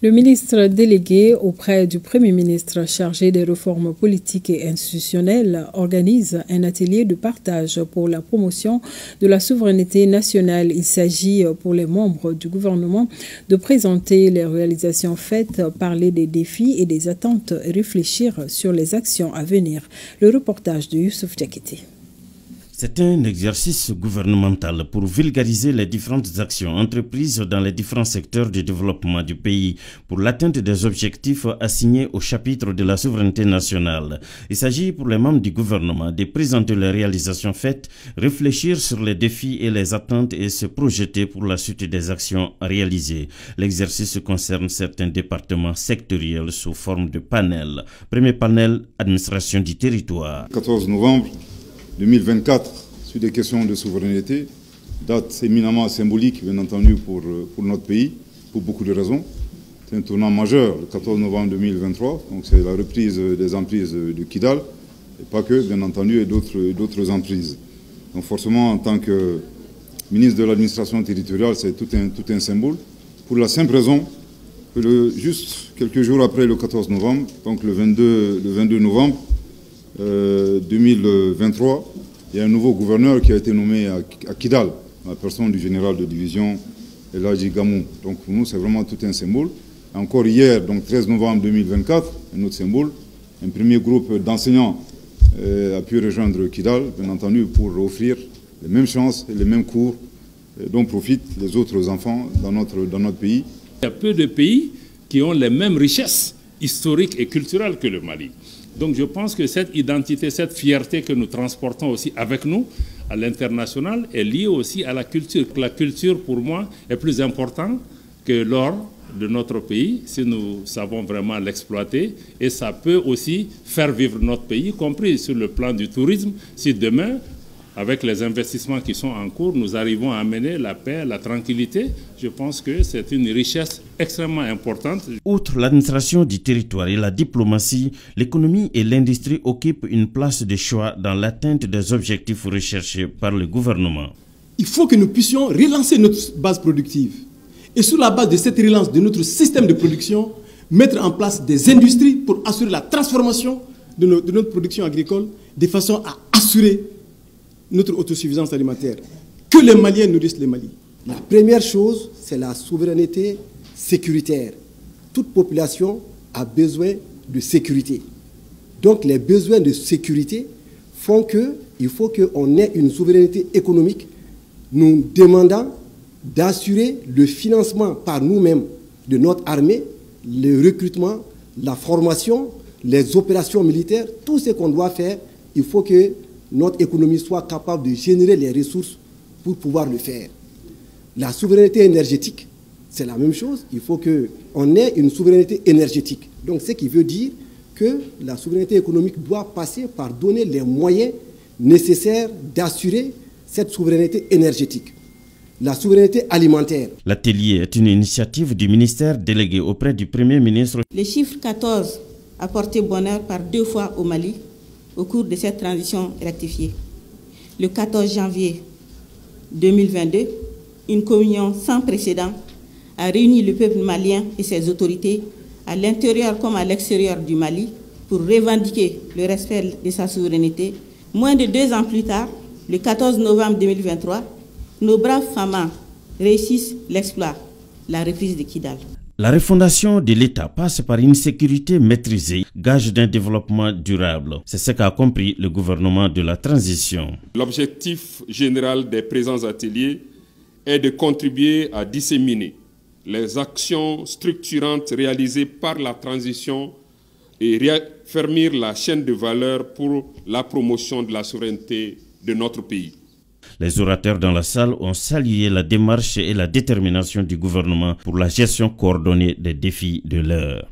Le ministre délégué auprès du Premier ministre chargé des réformes politiques et institutionnelles organise un atelier de partage pour la promotion de la souveraineté nationale. Il s'agit pour les membres du gouvernement de présenter les réalisations faites, parler des défis et des attentes et réfléchir sur les actions à venir. Le reportage de Youssouf Diakité. C'est un exercice gouvernemental pour vulgariser les différentes actions entreprises dans les différents secteurs de développement du pays pour l'atteinte des objectifs assignés au chapitre de la souveraineté nationale. Il s'agit pour les membres du gouvernement de présenter les réalisations faites, réfléchir sur les défis et les attentes et se projeter pour la suite des actions réalisées. L'exercice concerne certains départements sectoriels sous forme de panel. Premier panel, administration du territoire. 14 novembre 2024, sur des questions de souveraineté, date éminemment symbolique, bien entendu, pour notre pays, pour beaucoup de raisons. C'est un tournant majeur, le 14 novembre 2023, donc c'est la reprise des emprises de Kidal, et pas que, bien entendu, et d'autres emprises. Donc forcément, en tant que ministre de l'administration territoriale, c'est tout un symbole, pour la simple raison que juste quelques jours après le 14 novembre, donc le 22 novembre, 2023, il y a un nouveau gouverneur qui a été nommé à Kidal, la personne du général de division Eladji Gamou. Donc pour nous, c'est vraiment tout un symbole. Encore hier, donc 13 novembre 2024, un autre symbole, un premier groupe d'enseignants a pu rejoindre Kidal, bien entendu, pour offrir les mêmes chances et les mêmes cours dont profitent les autres enfants dans notre pays. Il y a peu de pays qui ont les mêmes richesses historiques et culturelles que le Mali. Donc je pense que cette identité, cette fierté que nous transportons aussi avec nous à l'international est liée aussi à la culture. La culture, pour moi, est plus importante que l'or de notre pays, si nous savons vraiment l'exploiter. Et ça peut aussi faire vivre notre pays, y compris sur le plan du tourisme, si demain, avec les investissements qui sont en cours, nous arrivons à amener la paix, la tranquillité. Je pense que c'est une richesse extrêmement importante. Outre l'administration du territoire et la diplomatie, l'économie et l'industrie occupent une place de choix dans l'atteinte des objectifs recherchés par le gouvernement. Il faut que nous puissions relancer notre base productive. Et sur la base de cette relance de notre système de production, mettre en place des industries pour assurer la transformation de notre production agricole de façon à assurer notre autosuffisance alimentaire. Que les Maliens nourrissent les Mali. La première chose, c'est la souveraineté sécuritaire. Toute population a besoin de sécurité. Donc les besoins de sécurité font qu'il faut qu'on ait une souveraineté économique, nous demandant d'assurer le financement par nous-mêmes de notre armée, le recrutement, la formation, les opérations militaires, tout ce qu'on doit faire, il faut que notre économie soit capable de générer les ressources pour pouvoir le faire. La souveraineté énergétique, c'est la même chose. Il faut qu'on ait une souveraineté énergétique. Donc, ce qui veut dire que la souveraineté économique doit passer par donner les moyens nécessaires d'assurer cette souveraineté énergétique. La souveraineté alimentaire. L'atelier est une initiative du ministère délégué auprès du Premier ministre. Le chiffre 14 a porté bonheur par 2 fois au Mali au cours de cette transition rectifiée. Le 14 janvier 2022, une communion sans précédent a réuni le peuple malien et ses autorités à l'intérieur comme à l'extérieur du Mali pour revendiquer le respect de sa souveraineté. Moins de 2 ans plus tard, le 14 novembre 2023, nos braves femmes réussissent l'exploit, la reprise de Kidal. La refondation de l'État passe par une sécurité maîtrisée, gage d'un développement durable. C'est ce qu'a compris le gouvernement de la transition. L'objectif général des présents ateliers est de contribuer à disséminer les actions structurantes réalisées par la transition et réaffirmer la chaîne de valeur pour la promotion de la souveraineté de notre pays. Les orateurs dans la salle ont salué la démarche et la détermination du gouvernement pour la gestion coordonnée des défis de l'heure.